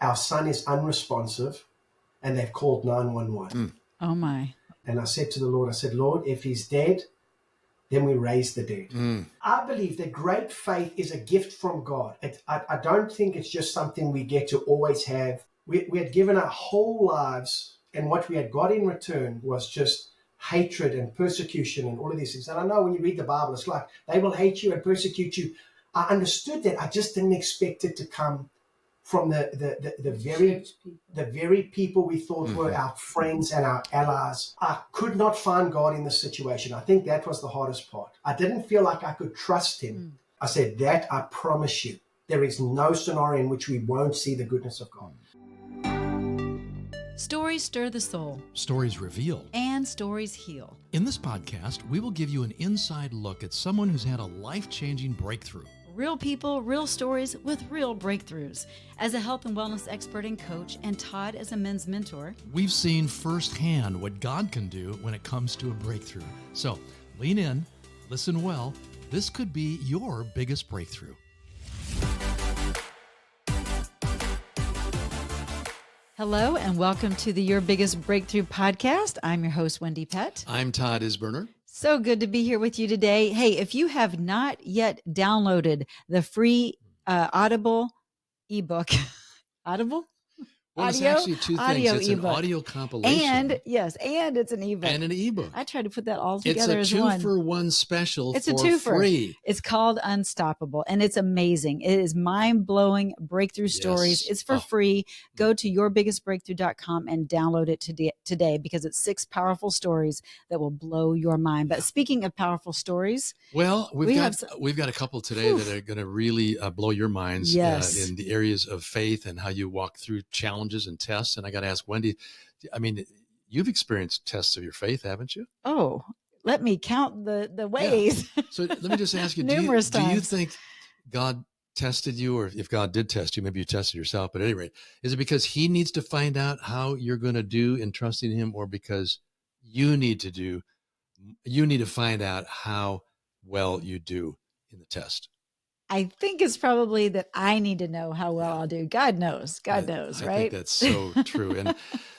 our son is unresponsive, and they've called 911. Oh, my. And I said to the Lord, Lord, if he's dead, then we raise the dead. I believe that great faith is a gift from God. I don't think it's just something we get to always have. We had given our whole lives, and what we had got in return was just hatred and persecution and all of these things. And I know when you read the Bible, it's like they will hate you and persecute you. I understood that. I just didn't expect it to come from the very people we thought were our friends and our allies. I could not find God in this situation. I think that was the hardest part. I didn't feel like I could trust him. I said, that I promise you, there is no scenario in which we won't see the goodness of God. Stories stir the soul. Stories reveal. And stories heal. In this podcast, we will give you an inside look at someone who's had a life-changing breakthrough. Real people, real stories with real breakthroughs. As a health and wellness expert and coach, and Todd as a men's mentor, we've seen firsthand what God can do when it comes to a breakthrough. So lean in, listen well. This could be your biggest breakthrough. Hello, and welcome to the Your Biggest Breakthrough podcast. I'm your host, Wendy Pett. I'm Todd Isberner. So good to be here with you today. Hey, if you have not yet downloaded the free Audible ebook, Audible? Well, it's actually two things. It's an audio compilation. And it's an ebook. And an ebook. I tried to put that all together as one. It's a two-for-one special It's a twofer. Free. It's called Unstoppable, and it's amazing. It is mind-blowing breakthrough stories. It's for free. Go to yourbiggestbreakthrough.com and download it today because it's 6 powerful stories that will blow your mind. But speaking of powerful stories, well, we've got a couple today that are going to really blow your minds in the areas of faith and how you walk through challenges and tests. And I got to ask Wendy, I mean, you've experienced tests of your faith, haven't you? Oh, let me count the ways. Yeah. So let me just ask you, do you think God tested you, or if God did test you, maybe you tested yourself, but at any rate, is it because he needs to find out how you're going to do in trusting him, or because you need to find out how well you do in the test? I think it's probably that I need to know how well I'll do. God knows, right? I think that's so true. And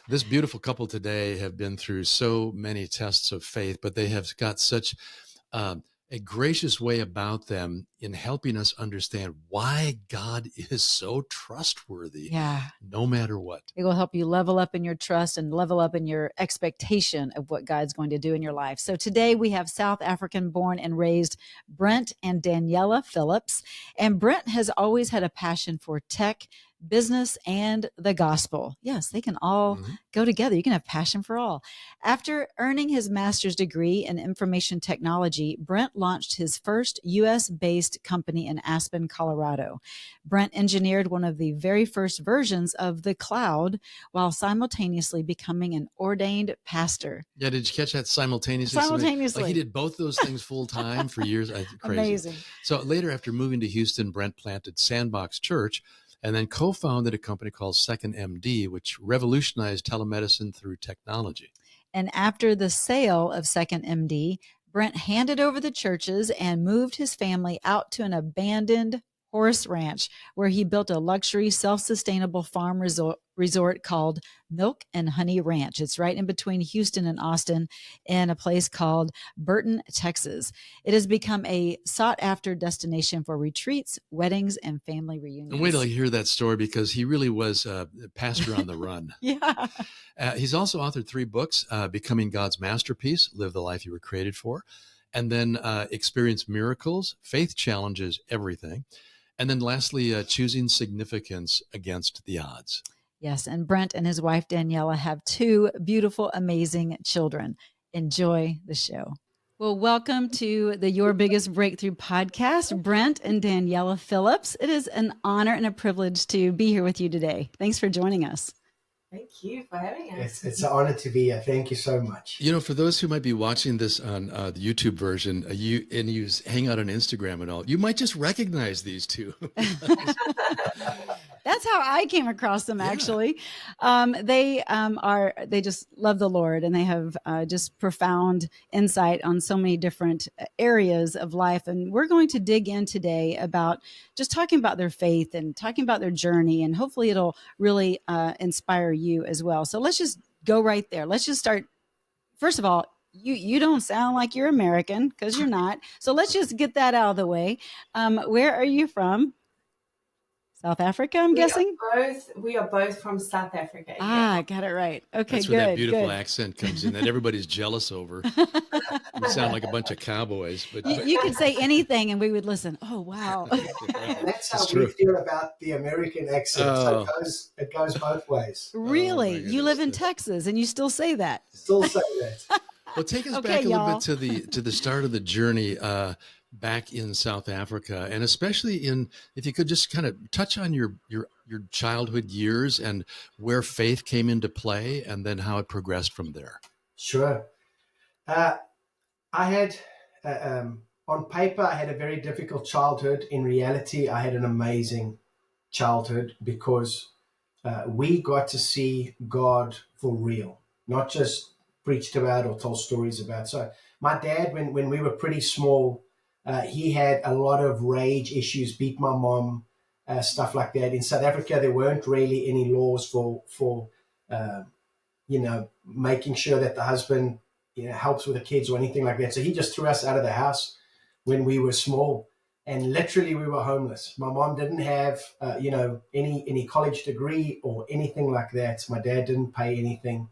this beautiful couple today have been through so many tests of faith, but they have got such a gracious way about them in helping us understand why God is so trustworthy, no matter what. It will help you level up in your trust and level up in your expectation of what God's going to do in your life. So today we have South African born and raised Brent and Daniella Phillips. And Brent has always had a passion for tech, business, and the gospel. Yes, they can all go together. You can have passion for all. After earning his master's degree in information technology, Brent launched his first U.S.-based company in Aspen, Colorado. Brent engineered one of the very first versions of the cloud while simultaneously becoming an ordained pastor. Yeah, did you catch that simultaneously? Simultaneously. Like he did both those things full time for years. Crazy. Amazing. So later, after moving to Houston, Brent planted Sandbox Church and then co-founded a company called Second MD, which revolutionized telemedicine through technology. And after the sale of Second MD, Brent handed over the churches and moved his family out to an abandoned horse ranch where he built a luxury, self-sustainable farm resort called Milk and Honey Ranch. It's right in between Houston and Austin in a place called Burton, Texas. It has become a sought-after destination for retreats, weddings, and family reunions. And wait till you hear that story, because he really was a pastor on the run. He's also authored 3 books, Becoming God's Masterpiece, Live the Life You Were Created For, and then Experience Miracles, Faith Challenges Everything, and then lastly, Choosing Significance Against the Odds. Yes, and Brent and his wife Daniella have 2 beautiful, amazing children. Enjoy the show. Well, welcome to the Your Biggest Breakthrough podcast, Brent and Daniella Phillips. It is an honor and a privilege to be here with you today. Thanks for joining us. Thank you for having us. It's an honor to be here. Thank you so much. You know, for those who might be watching this on the YouTube version, you hang out on Instagram and all, you might just recognize these two. That's how I came across them, actually. They just love the Lord, and they have just profound insight on so many different areas of life. And we're going to dig in today about just talking about their faith and talking about their journey, and hopefully it'll really inspire you as well. So let's just go right there. Let's just start. First of all, you don't sound like you're American, because you're not. So let's just get that out of the way. Where are you from? South Africa, I'm guessing? We are both from South Africa. I got it right. Okay, That's where that beautiful accent comes in that everybody's jealous over. You sound like a bunch of cowboys. But you could say anything and we would listen. Oh, wow. That's how we feel about the American accent. Oh. So it goes both ways. Really? You live in Texas and you still say that? Still say that. Well, take us back a little bit to the start of the journey back in South Africa, and especially if you could just kind of touch on your childhood years and where faith came into play, and then how it progressed from there. Sure. I had, on paper, I had a very difficult childhood. In reality, I had an amazing childhood because we got to see God for real, not just preached about or told stories about. So my dad, when we were pretty small, he had a lot of rage issues, beat my mom, stuff like that. In South Africa, there weren't really any laws for making sure that the husband, helps with the kids or anything like that. So he just threw us out of the house when we were small, and literally we were homeless. My mom didn't have, any college degree or anything like that. My dad didn't pay anything.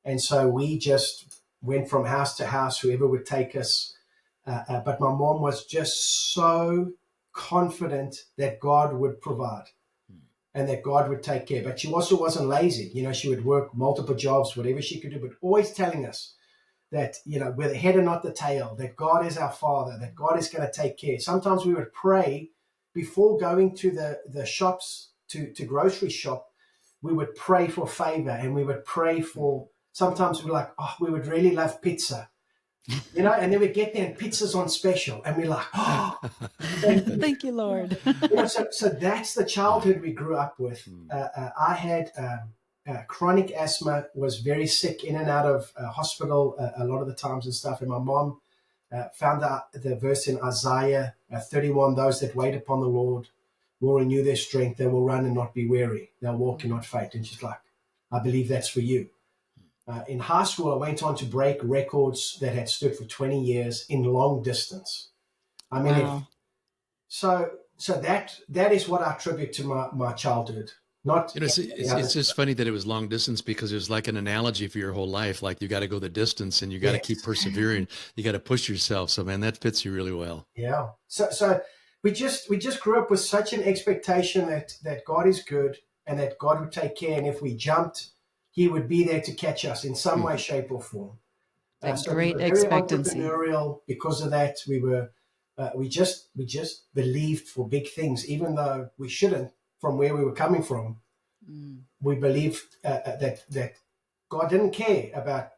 And so we just went from house to house, whoever would take us. But my mom was just so confident that God would provide and that God would take care. But she also wasn't lazy. She would work multiple jobs, whatever she could do, but always telling us that, we're the head and not the tail, that God is our Father, that God is going to take care. Sometimes we would pray before going to the shops, to grocery shop. We would pray for favor, and we would pray for, sometimes we're like, we would really love pizza. And then we get there and pizza's on special, and we're like, thank you, Lord. So that's the childhood we grew up with. I had chronic asthma, was very sick, in and out of hospital a lot of the times and stuff. And my mom found out the verse in Isaiah 31, those that wait upon the Lord will renew their strength. They will run and not be weary. They'll walk and not faint. And she's like, I believe that's for you. In high school, I went on to break records that had stood for 20 years in long distance. I mean, wow. So that is what I attribute to my childhood. Not it's just funny that it was long distance, because it was like an analogy for your whole life. Like, you got to go the distance, and you got to keep persevering. You got to push yourself. So, man, that fits you really well. Yeah. So we just grew up with such an expectation that God is good and that God would take care. And if we jumped, He would be there to catch us in some way, shape, or form. So great expectancy. Very entrepreneurial because of that. We were, we just believed for big things, even though we shouldn't. From where we were coming from, we believed that God didn't care about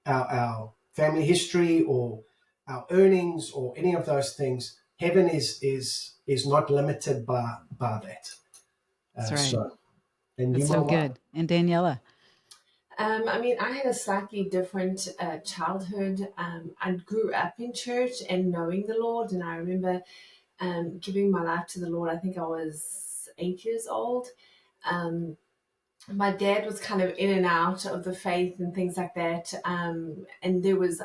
our family history or our earnings or any of those things. Heaven is not limited by that. That's right. That's so good. And Daniella? I had a slightly different childhood. I grew up in church and knowing the Lord, and I remember giving my life to the Lord. I think I was 8 years old. My dad was kind of in and out of the faith and things like that. And there was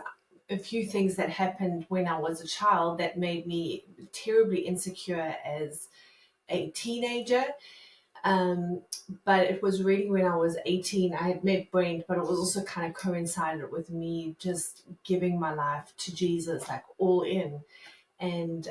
a few things that happened when I was a child that made me terribly insecure as a teenager. But it was really when I was 18, I had met Brent, but it was also kind of coincided with me just giving my life to Jesus, like all in. And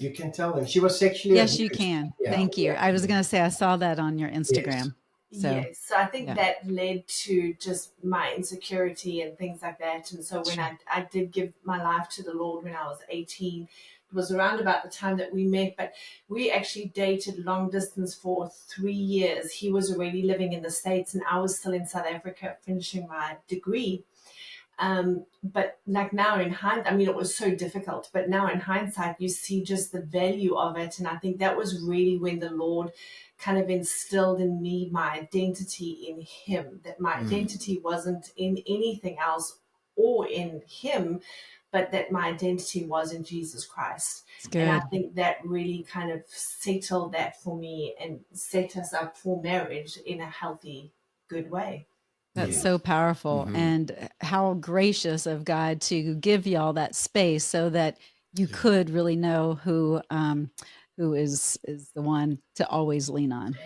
you can tell them she was sexually abused. Yes, you can. Yeah. Thank you. I was going to say, I saw that on your Instagram. Yes. So I think that led to just my insecurity and things like that. And so when I did give my life to the Lord when I was 18, it was around about the time that we met, but we actually dated long distance for 3 years. He was already living in the States and I was still in South Africa finishing my degree. But like now in hindsight, I mean, it was so difficult, but now in hindsight, you see just the value of it. And I think that was really when the Lord kind of instilled in me my identity in him, that my identity wasn't in anything else or in him, but that my identity was in Jesus Christ. And I think that really kind of settled that for me and set us up for marriage in a healthy, good way. That's so powerful. And how gracious of God to give y'all that space so that you could really know who is the one to always lean on.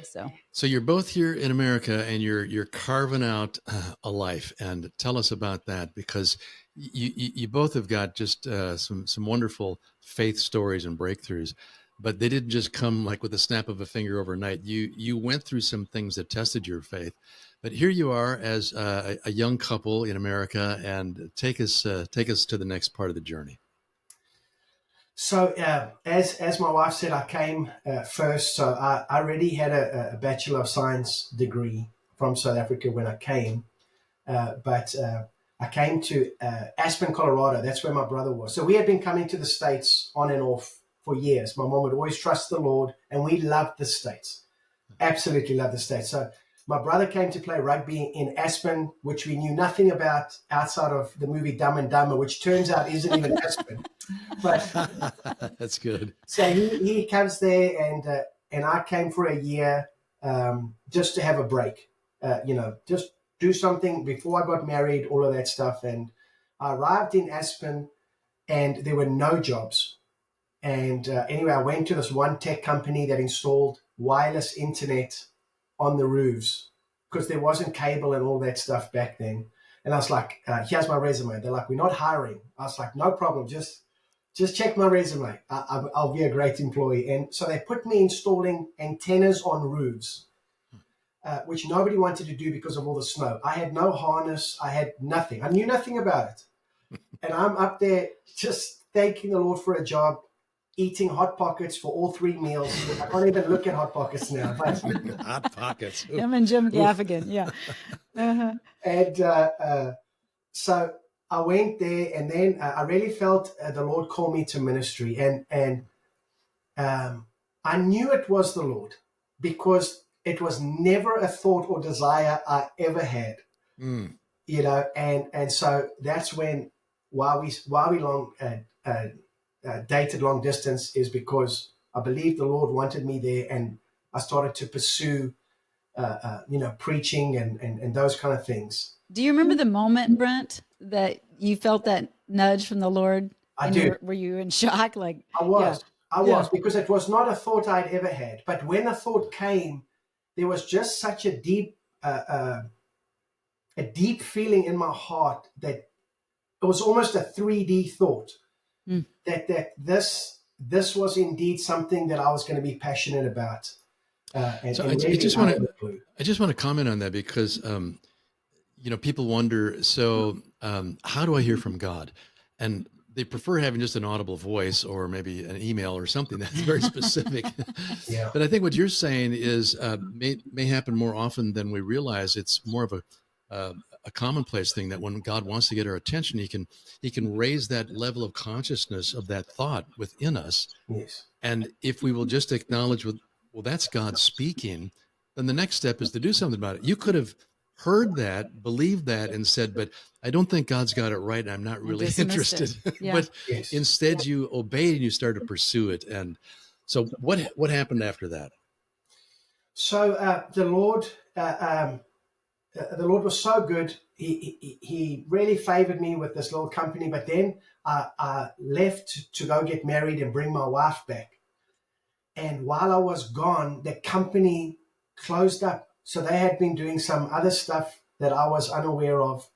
So you're both here in America and you're carving out a life, and tell us about that, because you both have got just some wonderful faith stories and breakthroughs, but they didn't just come like with a snap of a finger overnight. You went through some things that tested your faith, but here you are as a young couple in America, and take us to the next part of the journey. So as my wife said, I came first. So I already had a Bachelor of Science degree from South Africa when I came. But I came to Aspen, Colorado. That's where my brother was. So we had been coming to the States on and off for years. My mom would always trust the Lord, and we loved the States. Absolutely loved the States. So my brother came to play rugby in Aspen, which we knew nothing about outside of the movie Dumb and Dumber, which turns out isn't even Aspen. But that's good. So he comes there, and I came for a year just to have a break, just do something before I got married, all of that stuff. And I arrived in Aspen, and there were no jobs. And anyway, I went to this one tech company that installed wireless internet on the roofs because there wasn't cable and all that stuff back then. And I was like, here's my resume. They're like, we're not hiring. I was like, no problem. Just check my resume. I'll be a great employee. And so they put me installing antennas on roofs, which nobody wanted to do because of all the snow. I had no harness. I had nothing. I knew nothing about it. And I'm up there just thanking the Lord for a job, eating Hot Pockets for all 3 meals. I can't even look at Hot Pockets now. But Hot Pockets. Him and Jim Gaffigan, yeah. Uh-huh. And so I went there, and then I really felt the Lord call me to ministry. And I knew it was the Lord because it was never a thought or desire I ever had. And so that's when, while we long dated long distance, is because I believed the Lord wanted me there, and I started to pursue, preaching and those kind of things. Do you remember the moment, Brent, that you felt that nudge from the Lord? I do. Were you in shock? Like I was. I was, because it was not a thought I'd ever had. But when the thought came, there was just such a deep feeling in my heart that it was almost a 3D thought that this was indeed something that I was going to be passionate about. I just want to comment on that because, people wonder, so how do I hear from God? And they prefer having just an audible voice or maybe an email or something that's very specific. Yeah. But I think what you're saying is may happen more often than we realize. It's more of a commonplace thing that when God wants to get our attention, he can raise that level of consciousness of that thought within us. Yes. And if we will just acknowledge, well, that's God speaking, then the next step is to do something about it. You could have heard that, believed that, and said, but I don't think God's got it right, and I'm not really interested. Yeah. But instead you obeyed and you started to pursue it. And so what happened after that? So the Lord was so good. He really favored me with this little company, but then I left to go get married and bring my wife back. And while I was gone, the company closed up. So they had been doing some other stuff that I was unaware of.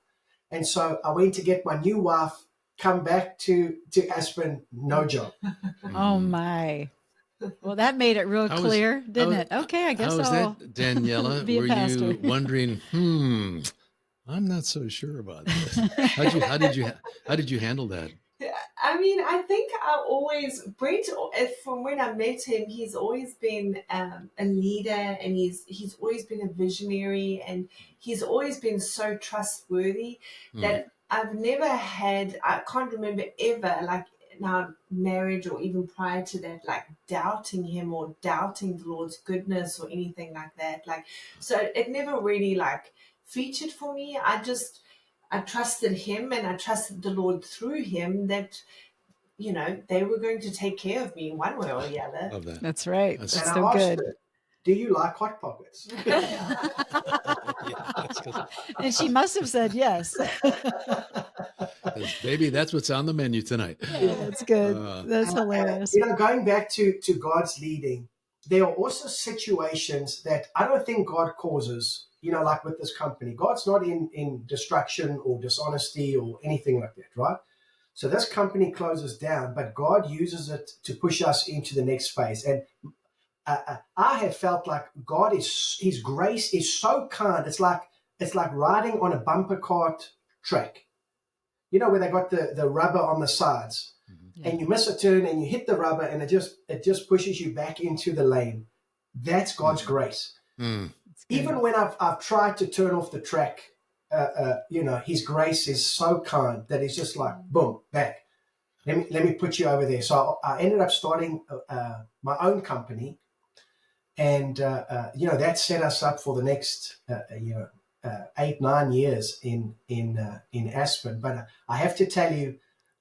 And so I went to get my new wife, come back to Aspen, no job. Oh, my. Well, that made it real clear, didn't it? Okay, I guess How was that, Daniella? Be a Were pastor. you wondering, I'm not so sure about this. How did you handle that? I mean, I think Brent, from when I met him, he's always been a leader, and he's always been a visionary, and he's always been so trustworthy that I've never had, I can't remember ever, like now marriage or even prior to that, like doubting him or doubting the Lord's goodness or anything like that. Like, so it never really like featured for me. I trusted him and I trusted the Lord through him that, you know, they were going to take care of me in one way or the other. Love that. That's right. That's That's And so I asked good. her, do you like Hot Pockets? Yeah, that's good. And she must have said yes. Baby, that's what's on the menu tonight. Yeah, that's good. That's hilarious. You know, going back to God's leading, there are also situations that I don't think God causes, you know, like with this company. God's not in destruction or dishonesty or anything like that, right? So this company closes down, but God uses it to push us into the next phase. And I have felt like His grace is so kind. It's like riding on a bumper cart track. You know, where they got the rubber on the sides. Yeah. And you miss a turn and you hit the rubber and it just pushes you back into the lane. That's God's grace. Even when I've tried to turn off the track, you know, His grace is so kind that He's just like, boom, back. Let me put you over there. So I ended up starting my own company, and you know, that set us up for the next 8-9 years in Aspen. But I have to tell you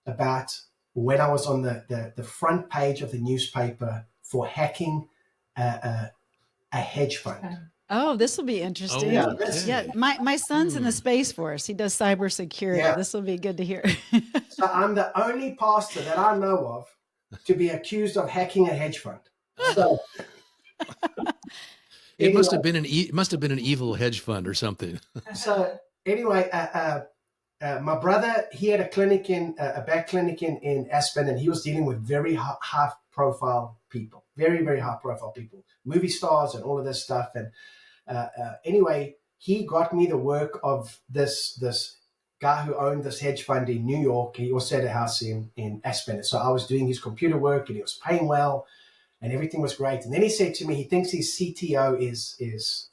about when I was on the front page of the newspaper for hacking a hedge fund. Oh, this will be interesting. Oh, okay. Yeah, my son's in the Space Force. He does cybersecurity. Yeah. This will be good to hear. So I'm the only pastor that I know of to be accused of hacking a hedge fund. So It must have been an evil hedge fund or something. So anyway, my brother, he had a clinic a back clinic in Aspen, and he was dealing with very high profile people, very, very high profile people, movie stars and all of this stuff. And anyway, he got me the work of this guy who owned this hedge fund in New York. He also had a house in Aspen. So I was doing his computer work and he was paying well and everything was great. And then he said to me, he thinks his CTO is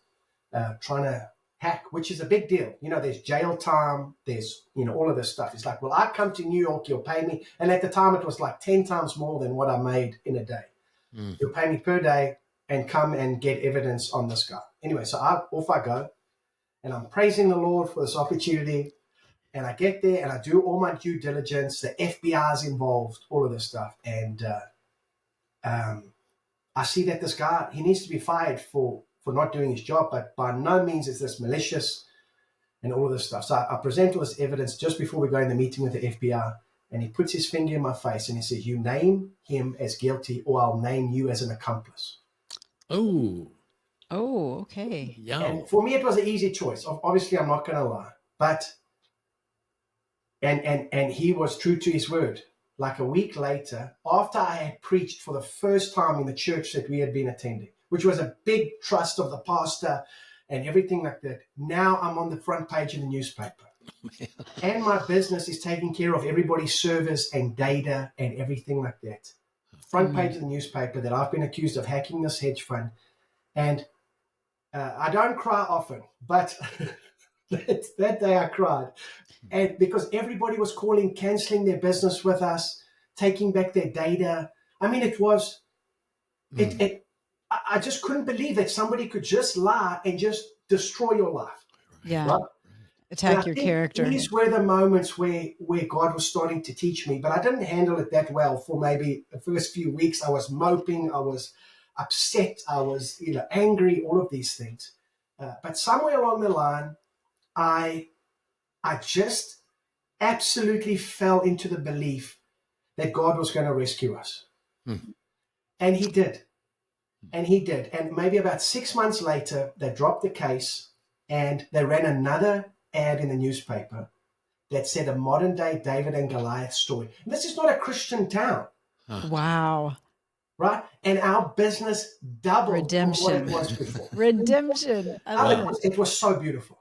trying to hack, which is a big deal. You know, there's jail time, there's, you know, all of this stuff. It's like, well, I come to New York, you'll pay me. And at the time it was like 10 times more than what I made in a day. You'll pay me per day and come and get evidence on this guy. Anyway, so off I go and I'm praising the Lord for this opportunity. And I get there and I do all my due diligence. The FBI is involved, all of this stuff. And I see that this guy, he needs to be fired for not doing his job, but by no means is this malicious and all of this stuff. So I present all this evidence just before we go in the meeting with the FBI, and he puts his finger in my face and he says, you name him as guilty or I'll name you as an accomplice. Oh, okay. yeah. And for me, it was an easy choice. Obviously, I'm not going to lie, but and he was true to his word. Like a week later, after I had preached for the first time in the church that we had been attending, which was a big trust of the pastor and everything like that. Now I'm on the front page of the newspaper. And my business is taking care of everybody's servers and data and everything like that. Front page of the newspaper that I've been accused of hacking this hedge fund. And I don't cry often, but that day I cried. And because everybody was calling, canceling their business with us, taking back their data. I mean, it was, I just couldn't believe that somebody could just lie and just destroy your life. Yeah. Right? Attack your character. These were the moments where God was starting to teach me, but I didn't handle it that well for maybe the first few weeks. I was moping, I was upset, I was angry, all of these things. But somewhere along the line, I just absolutely fell into the belief that God was going to rescue us. And He did. And He did. And maybe about 6 months later, they dropped the case and they ran another ad in the newspaper that said a modern day David and Goliath story. And this is not a Christian town. Wow. Right? And our business doubled Redemption. from what it was before. Redemption. I love it. It was so beautiful.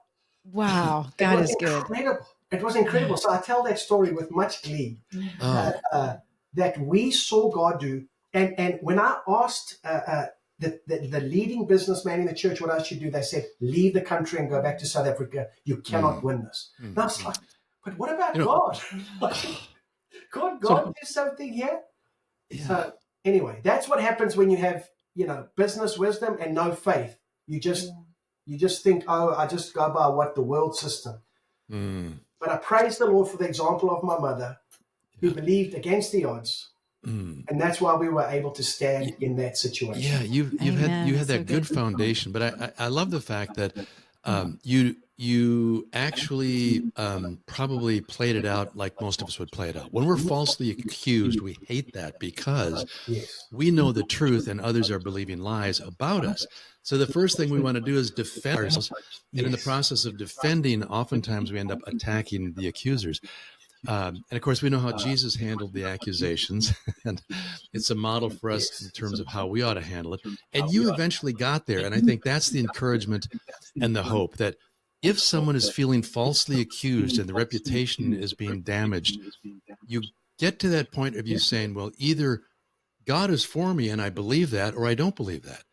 Wow. God is good. Incredible. It was incredible. So I tell that story with much glee that we saw God do. And when I asked the leading businessman in the church what I should do, they said, leave the country and go back to South Africa. You cannot win this. And I was like, but what about You know, God? God do something here? Yeah. So anyway, that's what happens when you have, business wisdom and no faith. You just think, oh, I just go by what the world system. But I praise the Lord for the example of my mother, who believed against the odds. And that's why we were able to stand in that situation. Yeah, you had that good foundation, but I love the fact that you actually probably played it out like most of us would play it out. When we're falsely accused, we hate that because we know the truth and others are believing lies about us. So the first thing we want to do is defend ourselves. And in the process of defending, oftentimes we end up attacking the accusers. And of course, we know how Jesus handled the accusations, and it's a model for us in terms of how we ought to handle it. And you eventually got there. And I think that's the encouragement and the hope that if someone is feeling falsely accused and the reputation is being damaged, you get to that point of you saying, well, either God is for me and I believe that, or I don't believe that.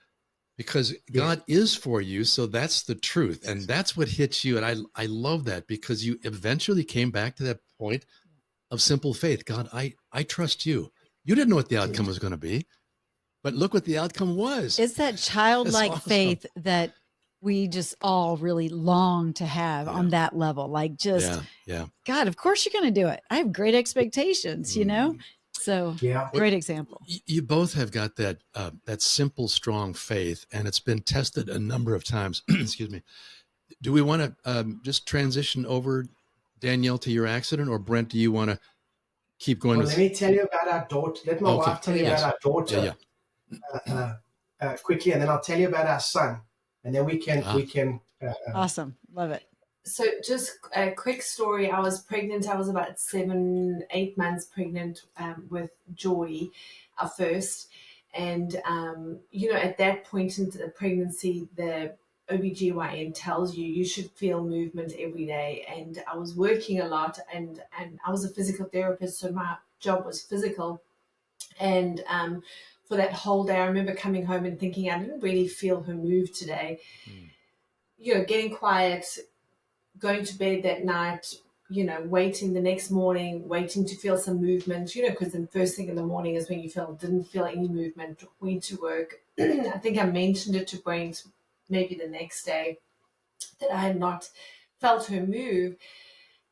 Because God is for you, so that's the truth. And that's what hits you. And I love that because you eventually came back to that point of simple faith. God, I trust you. You didn't know what the outcome was going to be, but look what the outcome was. It's that childlike faith that we just all really long to have on that level. Like just, God, of course you're going to do it. I have great expectations, So great example. You both have got that simple, strong faith, and it's been tested a number of times. Excuse me. Do we want to just transition over, Danielle, to your accident, or Brent, do you want to keep going? Well, let me tell you about our daughter. Let my wife tell you about our daughter quickly, and then I'll tell you about our son, and then we can. Awesome, love it. So just a quick story. I was pregnant. I was about 7-8 months pregnant with Joy, our first. And, at that point in the pregnancy, the OBGYN tells you should feel movement every day. And I was working a lot and I was a physical therapist. So my job was physical. And for that whole day, I remember coming home and thinking, I didn't really feel her move today. Getting quiet, going to bed that night, waiting the next morning, waiting to feel some movement, because the first thing in the morning is when you didn't feel any movement, went to work. I think I mentioned it to Brent maybe the next day that I had not felt her move,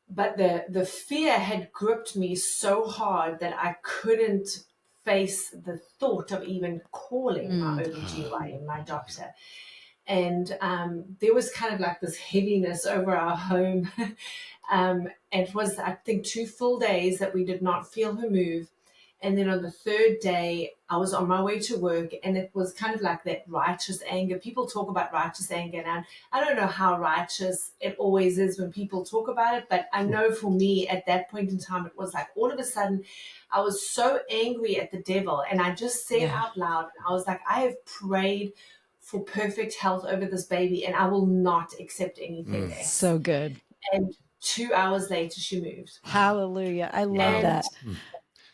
but the fear had gripped me so hard that I couldn't face the thought of even calling my OBGYN, my doctor. And there was kind of like this heaviness over our home. And it was, I think, 2 full days that we did not feel her move. And then on the third day, I was on my way to work, and it was kind of like that righteous anger. People talk about righteous anger, and I don't know how righteous it always is when people talk about it, but I know for me at that point in time, it was like all of a sudden I was so angry at the devil, and I just said out loud, I was like, I have prayed for perfect health over this baby, and I will not accept anything less. So good. And 2 hours later, she moved. Hallelujah. I love that.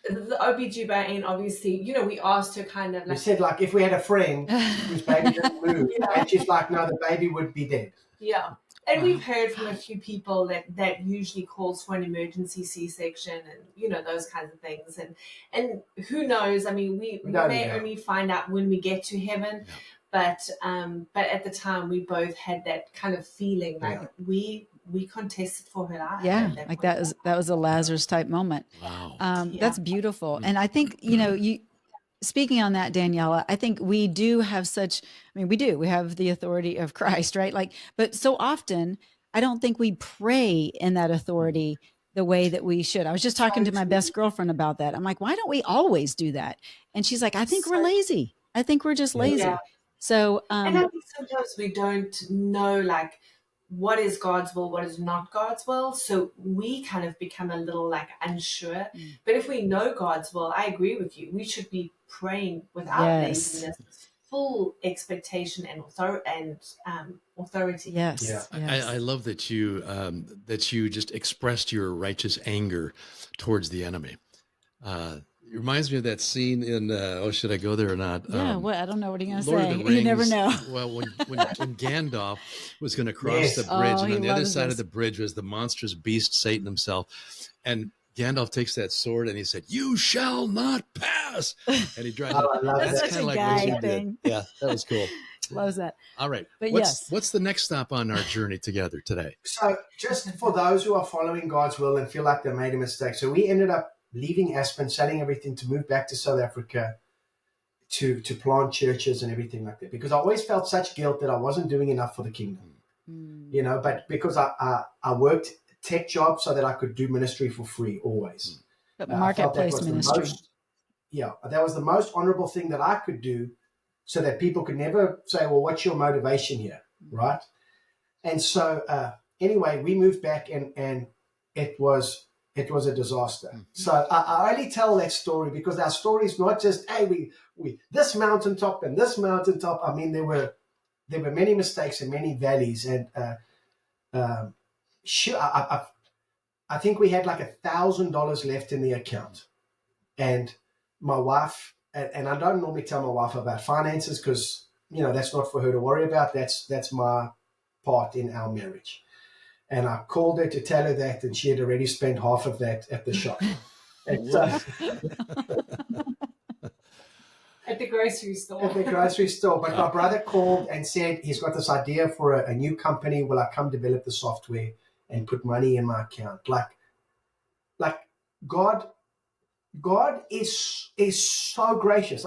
The OBGYN, obviously, we asked her kind of like... We said, like, if we had a friend whose baby didn't move, and she's like, no, the baby would be dead. Yeah. And we've heard from a few people that usually calls for an emergency C-section and, those kinds of things. And who knows? I mean, we may only find out when we get to heaven. Yeah. But at the time, we both had that kind of feeling like we contested for her life. Yeah, like that was a Lazarus type moment. Wow. That's beautiful. And I think, you speaking on that, Daniella, I think we do have we have the authority of Christ, right? Like, but so often I don't think we pray in that authority the way that we should. I was just talking to my best girlfriend about that. I'm like, why don't we always do that? And she's like, I think we're lazy. I think we're just lazy. Yeah. So, and I think sometimes we don't know, like, what is God's will, what is not God's will. So we kind of become a little like unsure. But if we know God's will, I agree with you. We should be praying without laziness, full expectation and authority. Yes. Yeah. I love that you just expressed your righteous anger towards the enemy. It reminds me of that scene in, should I go there or not? Yeah, what? I don't know what you're going to Lord say. of the Rings. You never know. Well, when Gandalf was going to cross the bridge, and on the other side of the bridge was the monstrous beast, Satan himself. And Gandalf takes that sword and he said, "You shall not pass." And he drives it. That's such a guy thing. Yeah, that was cool. Loves that. All right. But what's the next stop on our journey together today? So just for those who are following God's will and feel like they made a mistake. So we ended up leaving Aspen, selling everything to move back to South Africa to plant churches and everything like that. Because I always felt such guilt that I wasn't doing enough for the kingdom. You know, but because I worked tech jobs so that I could do ministry for free always. But marketplace ministry. That was the most honorable thing that I could do, so that people could never say, well, what's your motivation here, right? And so anyway, we moved back and it was a disaster. So I only tell that story because our story is not just, hey, we this mountaintop and this mountaintop. I mean, there were many mistakes and many valleys. And I think we had like $1,000 left in the account. And my wife, and I don't normally tell my wife about finances because, you know, that's not for her to worry about. That's my part in our marriage. And I called her to tell her that, and she had already spent half of that at the shop. And so, at the grocery store. At the grocery store. But my brother called and said he's got this idea for a new company. Will I come develop the software and put money in my account? Like God is so gracious.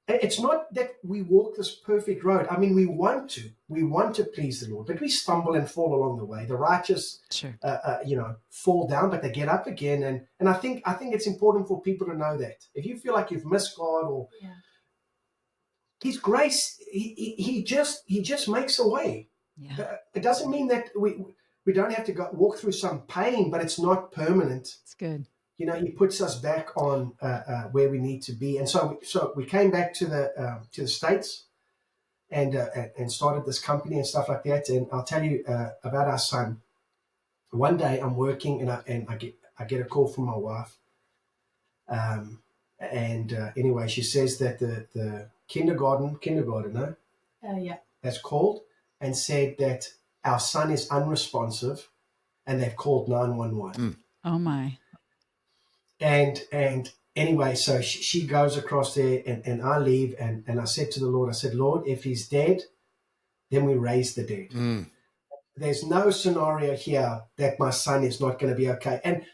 It's not that we walk this perfect road. I mean, we want to please the Lord, but we stumble and fall along the way. The righteous, fall down, but they get up again. And I think it's important for people to know that if you feel like you've missed God or His grace, He just makes a way. Yeah. It doesn't mean that we don't have to walk through some pain, but it's not permanent. It's good. You know, He puts us back on where we need to be, and so we came back to the States, and started this company and stuff like that. And I'll tell you about our son. One day I'm working, and I get a call from my wife, anyway, she says that the kindergartner has called and said that our son is unresponsive, and they've called 911. Oh my. And anyway, so she goes across there, and I leave, and I said to the Lord, Lord, if he's dead, then we raise the dead. There's no scenario here that my son is not going to be okay. And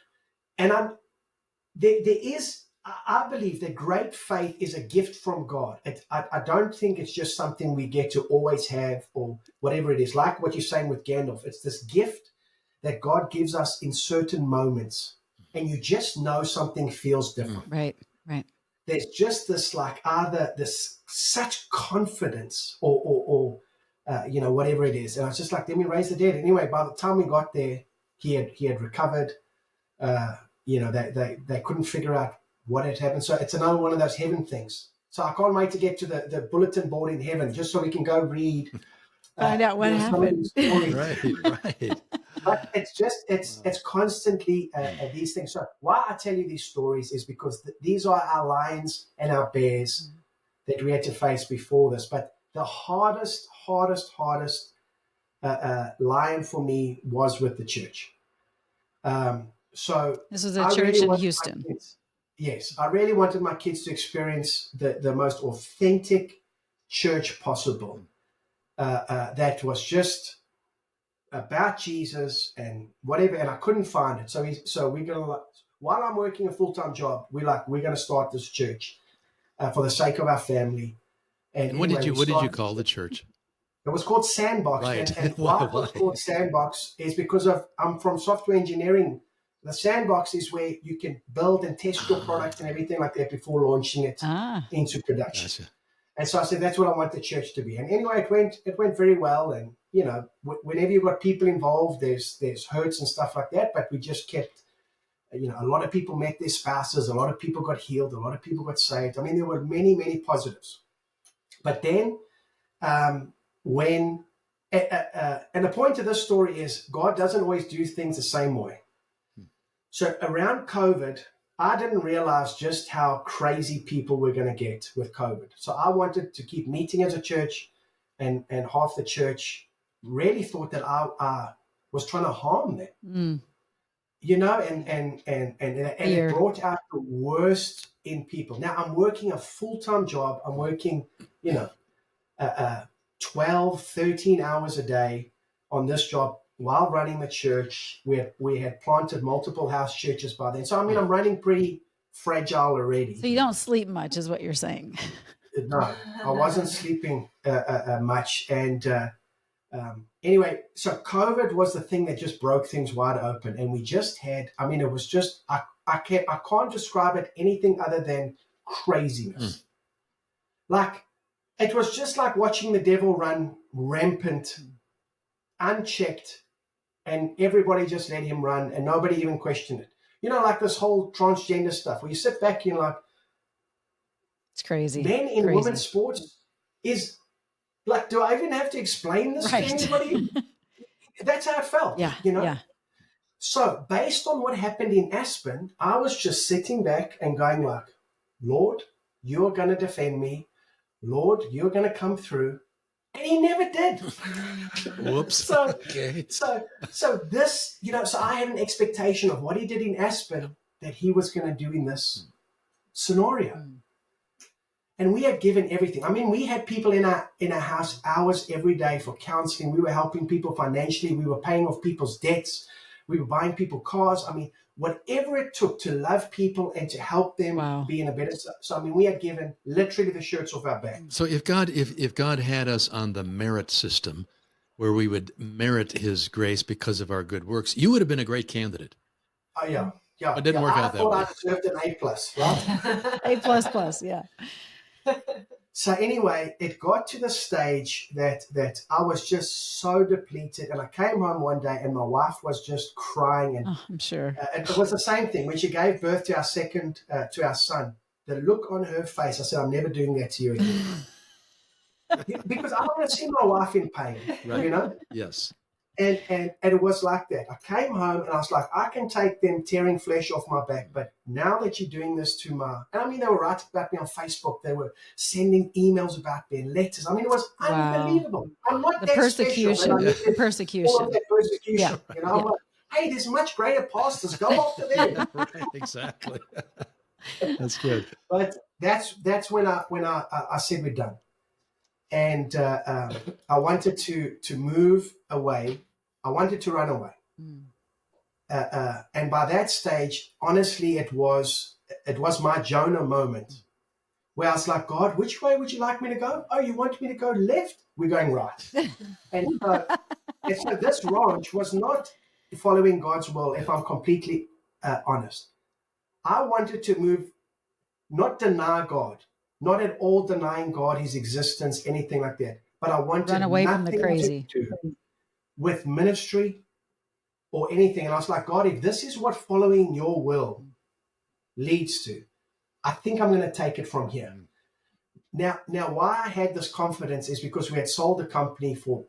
there is, I believe that great faith is a gift from God. I don't think it's just something we get to always have or whatever it is. Like what you're saying with Gandalf, it's this gift that God gives us in certain moments. And you just know something feels different. Right. There's just this this such confidence or whatever it is. And I was just like, then we raise the dead. Anyway, by the time we got there, he had recovered. They couldn't figure out what had happened. So it's another one of those heaven things. So I can't wait to get to the bulletin board in heaven just so we can go read. Find out what happened. Right. But it's constantly these things. So why I tell you these stories is because these are our lions and our bears that we had to face before this. But the hardest lion for me was with the church. So this is a church in Houston. Yes, I really wanted my kids to experience the most authentic church possible. That was just about Jesus and whatever, and I couldn't find it. So we're gonna, while I'm working a full-time job, we're gonna start this church for the sake of our family. And what did you call the church? It was called Sandbox. Right. And why it was called Sandbox is because I'm from software engineering. The Sandbox is where you can build and test your product and everything like that before launching it into production. Gotcha. And so I said, that's what I want the church to be. And anyway, it went very well. And, you know, whenever you've got people involved, there's hurts and stuff like that. But we just kept, a lot of people met their spouses. A lot of people got healed. A lot of people got saved. I mean, there were many, many positives. But then and the point of this story is God doesn't always do things the same way. So around COVID, I didn't realize just how crazy people were going to get with COVID. So I wanted to keep meeting as a church, and half the church really thought that I was trying to harm them. You know, and it brought out the worst in people. Now I'm working a full-time job. I'm working, 12, 13 hours a day on this job while running the church. We had planted multiple house churches by then. So, I mean, I'm running pretty fragile already. So you don't sleep much is what you're saying. No, I wasn't sleeping much. And anyway, so COVID was the thing that just broke things wide open. And we just had, I mean, it was just, I can't describe it anything other than craziness. Like, it was just like watching the devil run rampant, unchecked, and everybody just let him run and nobody even questioned it. You know, like this whole transgender stuff where you sit back and you're like, it's crazy. Men in women's sports is like, do I even have to explain this to anybody? That's how it felt, Yeah. So based on what happened in Aspen, I was just sitting back and going like, Lord, you're going to defend me. Lord, you're going to come through. And he never did. Whoops. So this, so I had an expectation of what he did in Aspen that he was going to do in this scenario. And we had given everything. I mean, we had people in our house hours every day for counseling. We were helping people financially. We were paying off people's debts. We were buying people cars. I mean, whatever it took to love people and to help them be in a better. So, I mean, we had given literally the shirts off our back. So if God had us on the merit system where we would merit his grace because of our good works, you would have been a great candidate. Oh, yeah. But it didn't work out that way. I thought I deserved an A+, right? A++, yeah. So anyway, it got to the stage that I was just so depleted, and I came home one day and my wife was just crying, and I'm sure it was the same thing when she gave birth to our son. The look on her face, I said, "I'm never doing that to you again," because I don't want to see my wife in pain. Right. You know? Yes. And it was like that. I came home and I was like, I can take them tearing flesh off my back, but now that you're doing this to and I mean, they were writing about me on Facebook. They were sending emails about me and letters. I mean, it was unbelievable. I'm not the that persecution. special. The persecution. All of that persecution. Yeah. You know, I'm like, hey, there's much greater pastors. Go after them. Right, exactly. That's good. But that's when I said we're done. And I wanted to move away. I wanted to run away. And by that stage, honestly, it was my Jonah moment where I was like, God, which way would you like me to go? Oh, you want me to go left? We're going right. and so this ranch was not following God's will, if I'm completely honest. I wanted to move, not deny God, not at all denying God, his existence, anything like that. But I wanted run away from the crazy to do with ministry or anything. And I was like, God, if this is what following your will leads to, I think I'm going to take it from here. Now, why I had this confidence is because we had sold the company for,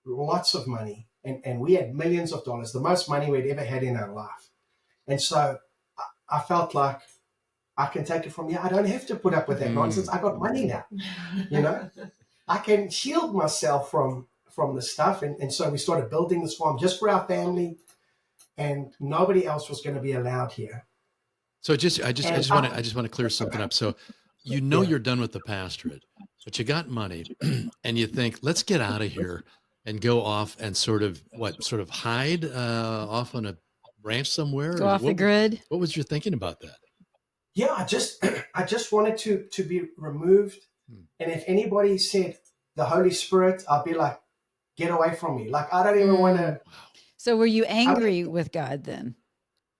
lots of money, and we had millions of dollars, the most money we'd ever had in our life. And so I felt like, I can take it from here. I don't have to put up with that nonsense. I got money now, I can shield myself from the stuff. And so we started building this farm just for our family, and nobody else was going to be allowed here. So I just want to clear something up. So, you're done with the pastorate, but you got money and you think, let's get out of here and go off and sort of hide off on a ranch somewhere? Go off the grid. What was your thinking about that? Yeah, I just wanted to be removed. And if anybody said the Holy Spirit, I'd be like, get away from me. Like, I don't even want to. So were you angry with God then?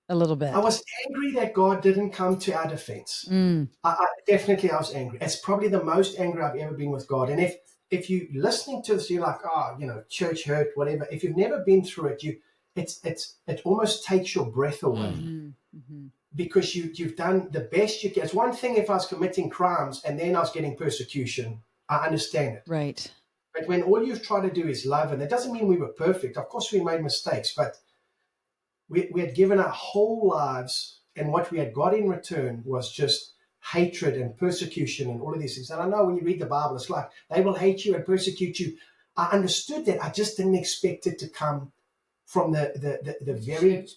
A little bit. I was angry that God didn't come to our defense. I definitely was angry. It's probably the most angry I've ever been with God. And if you're listening to this, you're like, church hurt, whatever. If you've never been through it, it almost takes your breath away. Because you've done the best you can. It's one thing if I was committing crimes and then I was getting persecution. I understand it. Right. But when all you've tried to do is love, and that doesn't mean we were perfect. Of course we made mistakes, but we had given our whole lives And what we had got in return was just hatred and persecution and all of these things. And I know when you read the Bible, it's like they will hate you and persecute you. I understood that. I just didn't expect it to come from the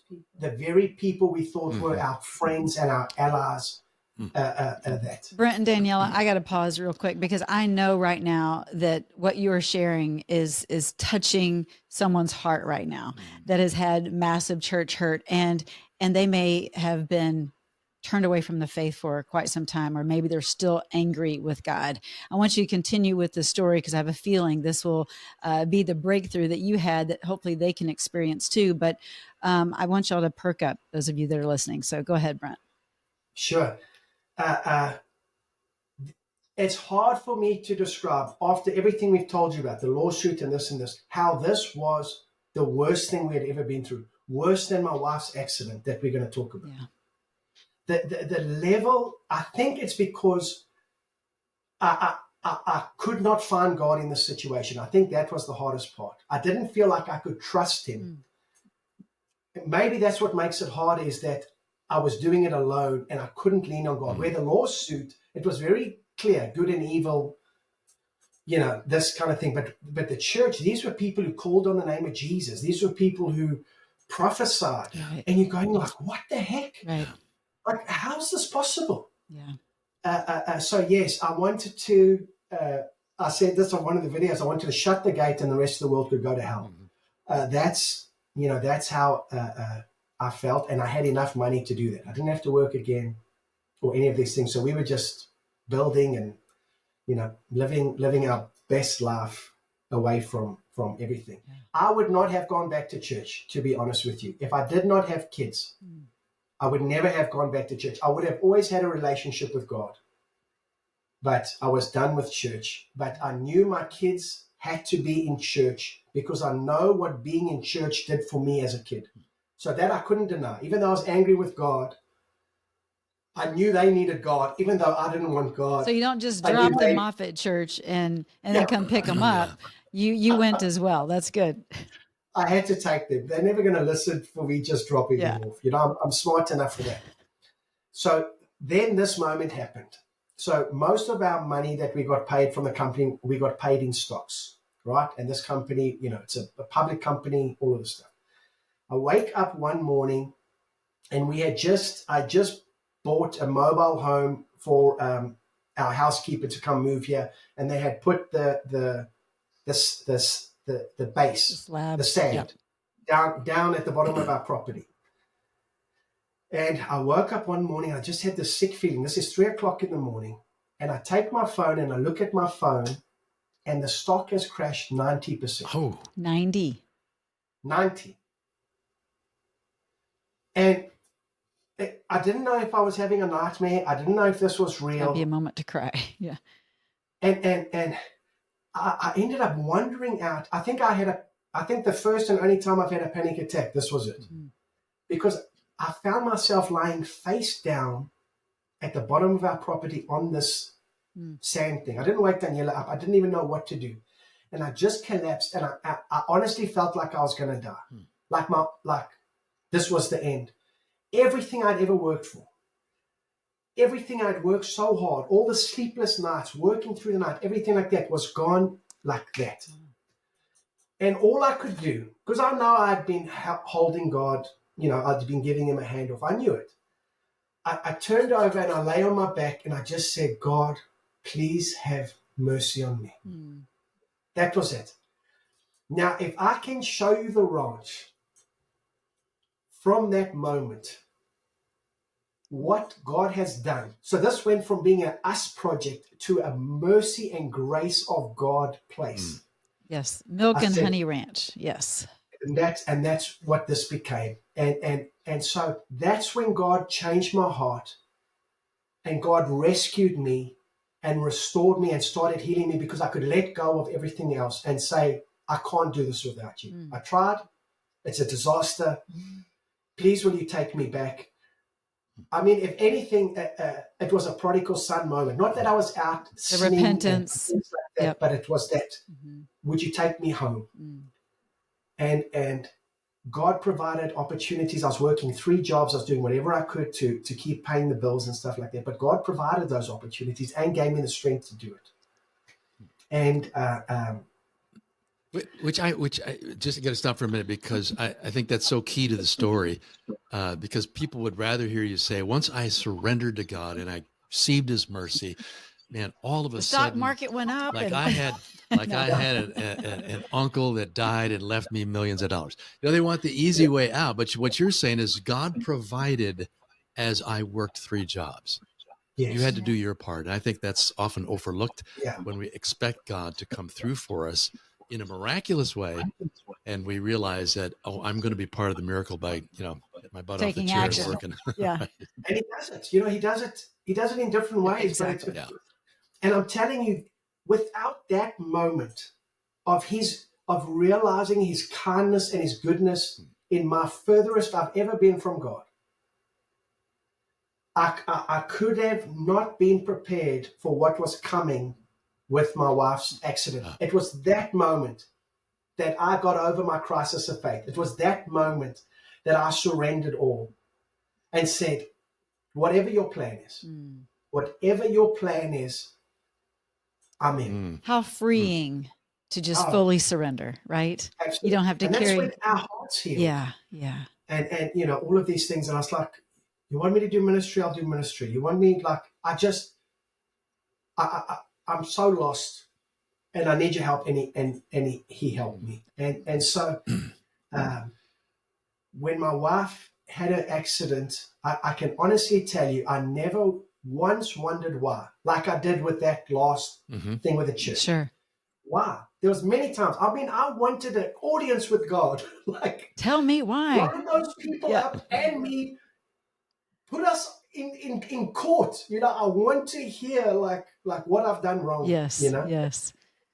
very people we thought were our friends and our allies. Brent and Daniella, I got to pause real quick because I know right now that what you are sharing is touching someone's heart right now that has had massive church hurt, and they may have been turned away from the faith for quite some time, or maybe they're still angry with God. I want you to continue with the story because I have a feeling this will be the breakthrough that you had that hopefully they can experience too. But I want y'all to perk up, those of you that are listening. So go ahead, Brent. Sure. It's hard for me to describe, after everything we've told you about, the lawsuit and this, how this was the worst thing we had ever been through. Worse than my wife's accident that we're going to talk about. Yeah. The level, I think it's because I could not find God in this situation. I think that was the hardest part. I didn't feel like I could trust him. Maybe that's what makes it hard, is that I was doing it alone and I couldn't lean on God. Where the lawsuit, it was very clear, good and evil, this kind of thing. But the church, these were people who called on the name of Jesus. These were people who prophesied. Right. And you're going like, what the heck? Right. Like, how's this possible? Yeah. So yes, I wanted to, I said this on one of the videos, I wanted to shut the gate and the rest of the world could go to hell. That's how I felt, and I had enough money to do that. I didn't have to work again or any of these things. So we were just building and, living our best life away from everything. Yeah. I would not have gone back to church, to be honest with you. If I did not have kids, I would never have gone back to church. I would have always had a relationship with God, but I was done with church. But I knew my kids had to be in church because I know what being in church did for me as a kid. So that I couldn't deny. Even though I was angry with God, I knew they needed God, even though I didn't want God. So you don't just drop them off at church and then come pick them up. You went as well. That's good. I had to take them. They're never going to listen for me just dropping them off. I'm smart enough for that. So then this moment happened. So most of our money that we got paid from the company, we got paid in stocks, right? And this company, it's a public company, all of this stuff. I wake up one morning and I just bought a mobile home for our housekeeper to come move here, and they had put the base, the sand, down at the bottom of our property. And I woke up one morning, I just had this sick feeling. This is 3:00 in the morning, and I take my phone and I look at my phone, and the stock has crashed 90%. Oh, 90. And I didn't know if I was having a nightmare. I didn't know if this was real. It'd be a moment to cry. Yeah. And I ended up wandering out. I think the first and only time I've had a panic attack, this was it. Because I found myself lying face down at the bottom of our property on this sand thing. I didn't wake Daniella up. I didn't even know what to do. And I just collapsed, and I honestly felt like I was going to die. Like this was the end. Everything I'd ever worked for, everything I'd worked so hard, all the sleepless nights, working through the night, everything like that was gone like that. And all I could do, because I know I'd been holding God, I'd been giving him a handoff. I knew it. I turned over and I lay on my back and I just said, God, please have mercy on me. That was it. Now, if I can show you the ranch from that moment, what God has done. So this went from being an us project to a mercy and grace of God place. Yes, milk and honey ranch. Yes, and that's what this became. And so that's when God changed my heart, and God rescued me and restored me and started healing me, because I could let go of everything else and say, I can't do this without you. I tried. It's a disaster. Please, will you take me back? I mean, if anything, it was a prodigal son moment. Not that I was out sinning, repentance, and things like that, but it was that. Would you take me home? And God provided opportunities. I was working 3 jobs. I was doing whatever I could to keep paying the bills and stuff like that. But God provided those opportunities and gave me the strength to do it. And which I just got to stop for a minute, because I think that's so key to the story, because people would rather hear you say, once I surrendered to God and I received his mercy, man, all of a sudden, stock market went up. Like I had an uncle that died and left me millions of dollars. They want the easy way out. But what you're saying is God provided as I worked 3 jobs. Yes. You had to do your part. And I think that's often overlooked when we expect God to come through for us in a miraculous way. And we realize that, I'm going to be part of the miracle by, get my butt taking off the chair action. and working. Yeah. And he does it. He does it. He does it in different ways. Exactly. And I'm telling you, without that moment of realizing his kindness and his goodness in my furthest I've ever been from God, I could have not been prepared for what was coming with my wife's accident. It was that moment that I got over my crisis of faith. It was that moment that I surrendered all and said, whatever your plan is, I'm in. How freeing to just fully surrender, right? Absolutely. You don't have to carry. That's when our hearts heal. Yeah. And all of these things. And I was like, you want me to do ministry? I'll do ministry. You want me, I'm so lost and I need your help. And he helped me. And so when my wife had an accident, I can honestly tell you, I never once wondered why, like I did with that last thing with the church. Sure. Why? There was many times. I mean, I wanted an audience with God. Tell me why. Line those people up and me, put us in court. I want to hear like what I've done wrong. Yes. Yes.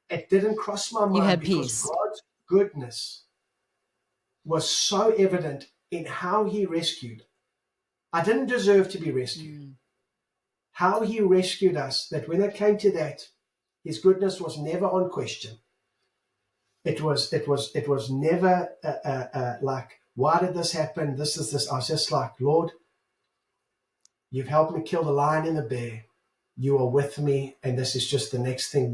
It didn't cross my mind. You had because peace. God's goodness was so evident in how he rescued. I didn't deserve to be rescued. How he rescued us, that when it came to that, his goodness was never on question. It was never like, why did this happen? This is this. I was just like, Lord, you've helped me kill the lion and the bear. You are with me, and this is just the next thing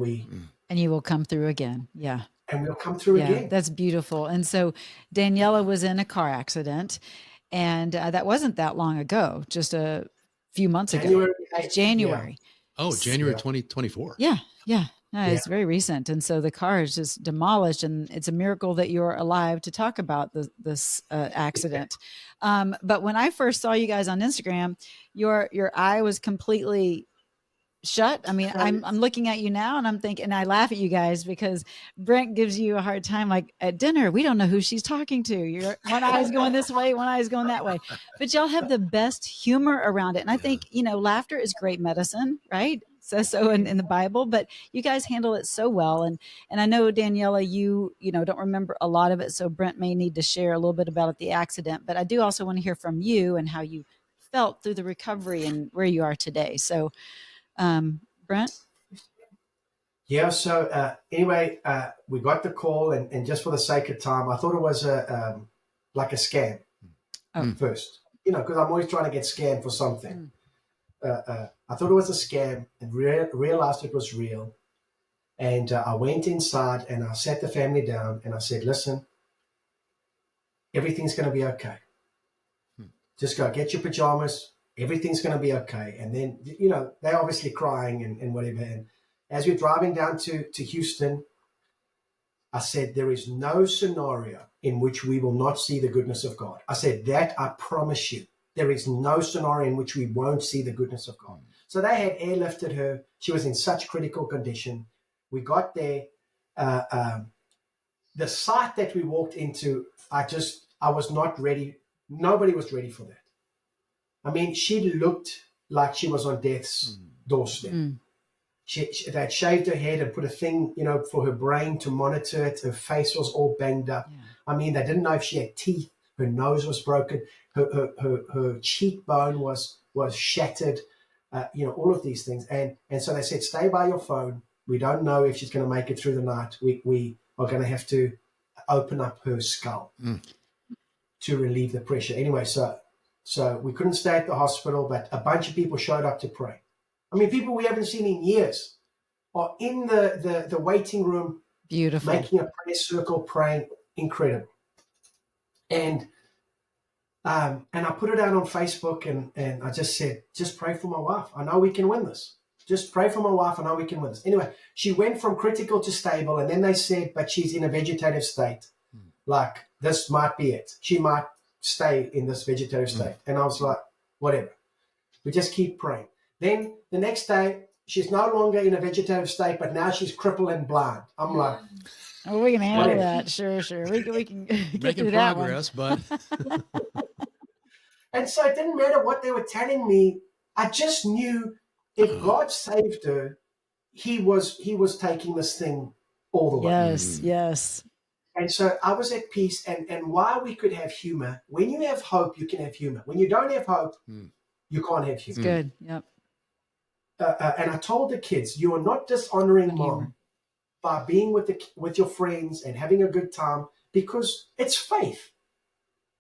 and you will come through again. Yeah. And we'll come through again. That's beautiful. And so Daniella was in a car accident, and that wasn't that long ago, just a few months ago. January. Yeah. Oh, January 2024. Yeah. No, it's very recent. And so the car is just demolished, and it's a miracle that you're alive to talk about this accident. But when I first saw you guys on Instagram, your eye was completely shut. I mean, I'm looking at you now and I'm thinking, and I laugh at you guys because Brent gives you a hard time. Like at dinner, we don't know who she's talking to. Your one eye's going this way, one eye's going that way. But y'all have the best humor around it. And I think, laughter is great medicine, right? Says so in the Bible, but you guys handle it so well. And I know, Daniella, you don't remember a lot of it. So Brent may need to share a little bit about the accident, but I do also want to hear from you and how you felt through the recovery and where you are today. So, Brent? Yeah. So anyway, we got the call, and just for the sake of time, I thought it was like a scam first, because I'm always trying to get scammed for something. I thought it was a scam and realized it was real. And I went inside and I sat the family down and I said, listen, everything's going to be okay. Just go get your pajamas. Everything's going to be okay. And then, they're obviously crying and whatever. And as we're driving down to Houston, I said, there is no scenario in which we will not see the goodness of God. I said, that I promise you. There is no scenario in which we won't see the goodness of God. So they had airlifted her. She was in such critical condition. We got there. The site that we walked into, I was not ready. Nobody was ready for that. I mean, she looked like she was on death's doorstep. They had shaved her head and put a thing, for her brain to monitor it. Her face was all banged up. Yeah. I mean, they didn't know if she had teeth. Her nose was broken. Her cheekbone was shattered. All of these things. And so they said, stay by your phone. We don't know if she's going to make it through the night. We are going to have to open up her skull. to relieve the pressure. Anyway, so we couldn't stay at the hospital, but a bunch of people showed up to pray. I mean, people we haven't seen in years are in the waiting room. Beautiful. Making a prayer circle, praying. Incredible. And I put it out on Facebook, and I just said, just pray for my wife. I know we can win this. Just pray for my wife. I know we can win this. Anyway, she went from critical to stable, and then they said, but she's in a vegetative state. Like, this might be it. She might stay in this vegetative state. And I was like, whatever. We just keep praying. Then the next day, she's no longer in a vegetative state, but now she's crippled and blind. I'm like, oh, we can handle that. Sure. We can get making through that progress, one. but and so it didn't matter what they were telling me. I just knew if God saved her, he was taking this thing all the way. Yes. And so I was at peace, and why we could have humor. When you have hope, you can have humor. When you don't have hope, you can't have humor. It's good. Yep. And I told the kids, you are not dishonoring mom by being with your friends and having a good time, because it's faith.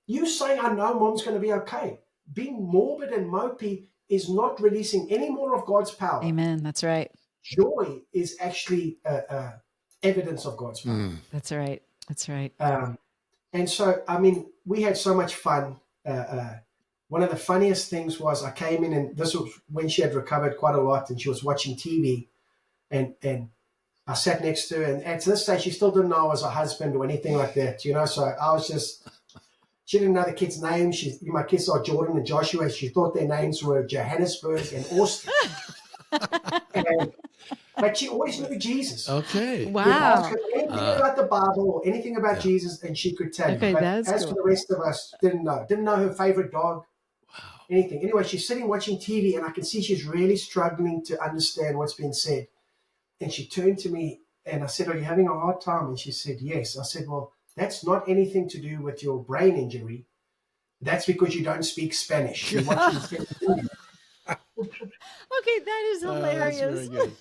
You say, I know mom's going to be okay. Being morbid and mopey is not releasing any more of God's power. Amen. That's right. Joy is actually evidence of God's power. That's right. And so, I mean, we had so much fun. One of the funniest things was I came in, and this was when she had recovered quite a lot, and she was watching TV, and I sat next to her, and at this stage, she still didn't know I was a husband or anything like that, you know, so I was just, she didn't know the kids' names. My kids are Jordan and Joshua. She thought their names were Johannesburg and Austin. But she always knew Jesus. Okay. Wow. You ask her anything about the Bible or anything about Jesus, and she could tell you. But as for the rest of us, didn't know her favorite dog, anything. Anyway, she's sitting watching TV, and I can see she's really struggling to understand what's being said. And she turned to me, and I said, are you having a hard time? And she said, yes. I said, well, that's not anything to do with your brain injury. That's because you don't speak Spanish. You're watching Okay, that is hilarious. That's very good.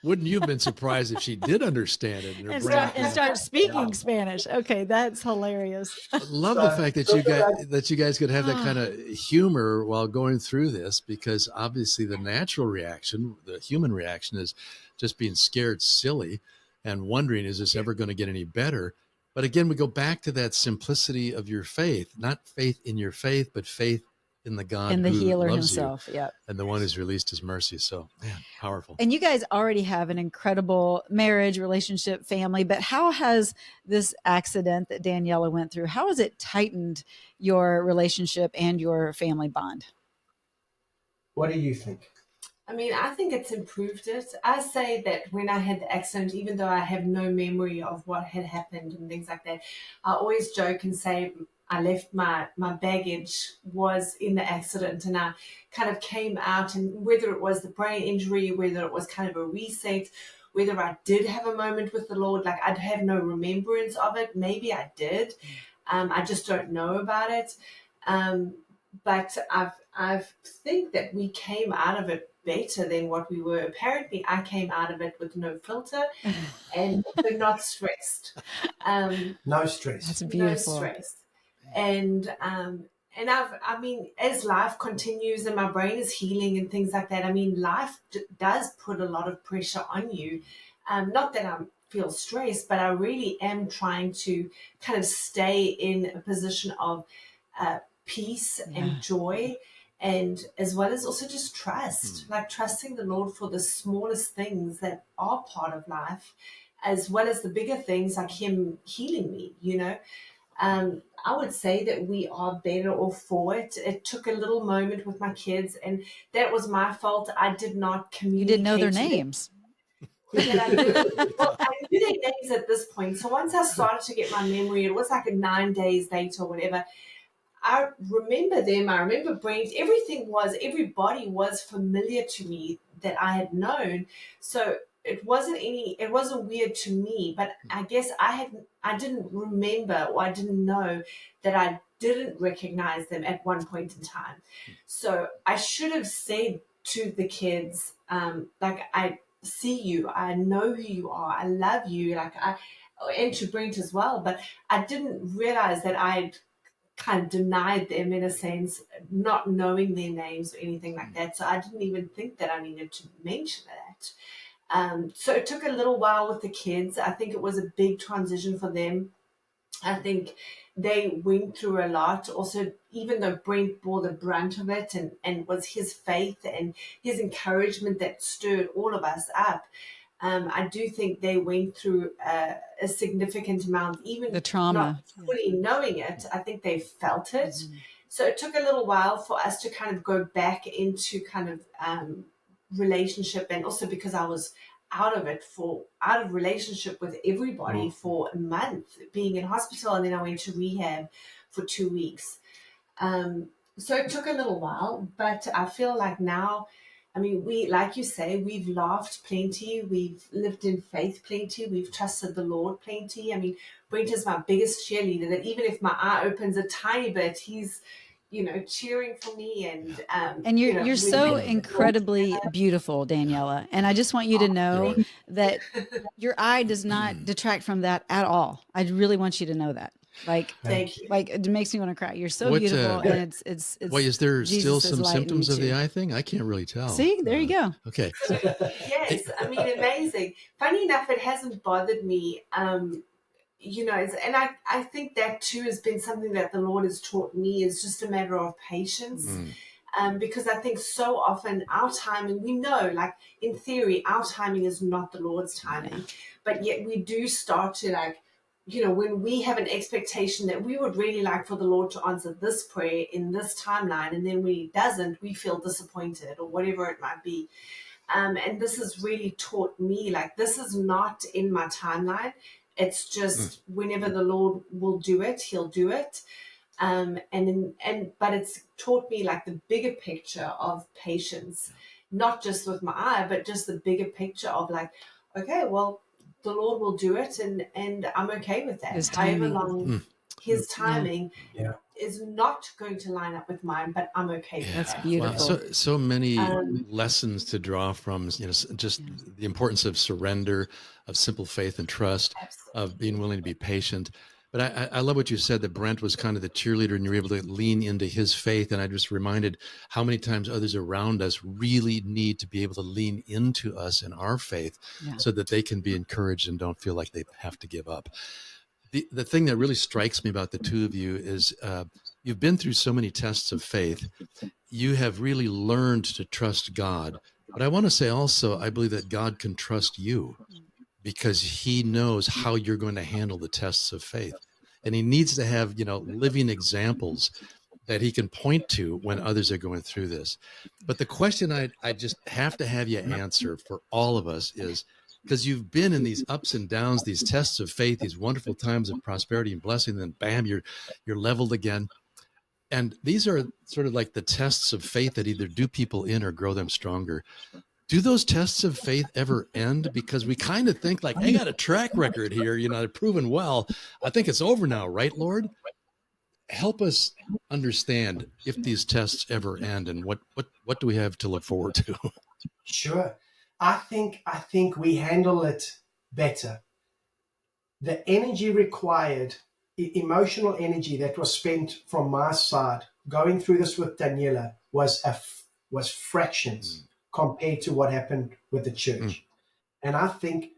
Wouldn't you have been surprised if she did understand it and start speaking Spanish? Okay, that's hilarious. I love the fact that you guys could have that kind of humor while going through this, because obviously the natural reaction, the human reaction, is just being scared silly and wondering, is this ever going to get any better? But again, we go back to that simplicity of your faith, not faith in your faith, but faith in the God and the who healer loves himself. You, and the one who's released his mercy. So, man, powerful. And you guys already have an incredible marriage, relationship, family, but how has this accident that Daniella went through, how has it tightened your relationship and your family bond? What do you think? I mean, I think it's improved it. I say that when I had the accident, even though I have no memory of what had happened and things like that, I always joke and say I left my baggage was in the accident, and I kind of came out, and whether it was the brain injury, whether it was kind of a reset, whether I did have a moment with the Lord, like I'd have no remembrance of it. Maybe I did. I just don't know about it. But I think that we came out of it better than what we were. Apparently, I came out of it with no filter and not stressed. No stress. That's beautiful. No stress. And I mean, as life continues and my brain is healing and things like that, I mean, life does put a lot of pressure on you. Not that I feel stressed, but I really am trying to kind of stay in a position of peace and joy, and as well as also just trust, like trusting the Lord for the smallest things that are part of life, as well as the bigger things, like him healing me, you know. I would say that we are better off for it. It took a little moment with my kids, and that was my fault. I did not communicate. You didn't know their names. Well, I knew their names at this point. So once I started to get my memory, it was like 9 days later or whatever, I remember them. I remember Brent. Everybody was familiar to me that I had known. So it wasn't weird to me, but I guess I didn't remember, or I didn't know that I didn't recognize them at one point in time. So I should have said to the kids, like, I see you, I know who you are, I love you, and to Brent as well, but I didn't realize that I'd kind of denied them in a sense, not knowing their names or anything like that. So I didn't even think that I needed to mention that. So it took a little while with the kids. I think it was a big transition for them. I think they went through a lot. Also, even though Brent bore the brunt of it and was his faith and his encouragement that stirred all of us up, I do think they went through a significant amount, even the trauma, not fully knowing it. I think they felt it. So it took a little while for us to kind of go back into kind of relationship, and also because I was out of relationship with everybody for a month, being in hospital, and then I went to rehab for 2 weeks. So it took a little while, but I feel like now, I mean, like you say, we've laughed plenty, we've lived in faith plenty, we've trusted the Lord plenty. I mean, Brent is my biggest cheerleader, that even if my eye opens a tiny bit, he's, cheering for me. And you're so incredibly beautiful, Daniella. And I just want you to know that your eye does not detract from that at all. I really want you to know that. Thank you. Like it makes me want to cry. You're so beautiful, and it's. Wait, is there Jesus' still some light in symptoms you of the too. eye thing? I can't really tell. See, there you go. Okay. Yes, I mean, amazing. Funny enough, it hasn't bothered me. And I think that too has been something that the Lord has taught me, is just a matter of patience. Because I think so often our timing, we know, like in theory, our timing is not the Lord's timing, but yet we do start to when we have an expectation that we would really like for the Lord to answer this prayer in this timeline, and then when He doesn't, we feel disappointed or whatever it might be. And this has really taught me, like, this is not in my timeline. It's just whenever the Lord will do it, He'll do it. But it's taught me like the bigger picture of patience, not just with my eye, but just the bigger picture of like, okay, well, the Lord will do it, and I'm okay with that. His timing. However long His timing is not going to line up with mine, but I'm okay with That's that. beautiful. Wow. So many lessons to draw from, just the importance of surrender, of simple faith and trust, of being willing to be patient. But I love what you said, that Brent was kind of the cheerleader and you were able to lean into his faith. And I just reminded how many times others around us really need to be able to lean into us in our faith so that they can be encouraged and don't feel like they have to give up. The thing that really strikes me about the two of you is you've been through so many tests of faith. You have really learned to trust God. But I want to say also, I believe that God can trust you, because He knows how you're going to handle the tests of faith. And He needs to have, living examples that He can point to when others are going through this. But the question I just have to have you answer for all of us is, because you've been in these ups and downs, these tests of faith, these wonderful times of prosperity and blessing, and then bam, you're leveled again. And these are sort of like the tests of faith that either do people in or grow them stronger. Do those tests of faith ever end? Because we kind of think like, I got a track record here, I've proven well. I think it's over now, right, Lord? Help us understand if these tests ever end, and what do we have to look forward to? Sure. I think we handle it better. The energy required, emotional energy that was spent from my side going through this with Daniella was fractions compared to what happened with the church. And I think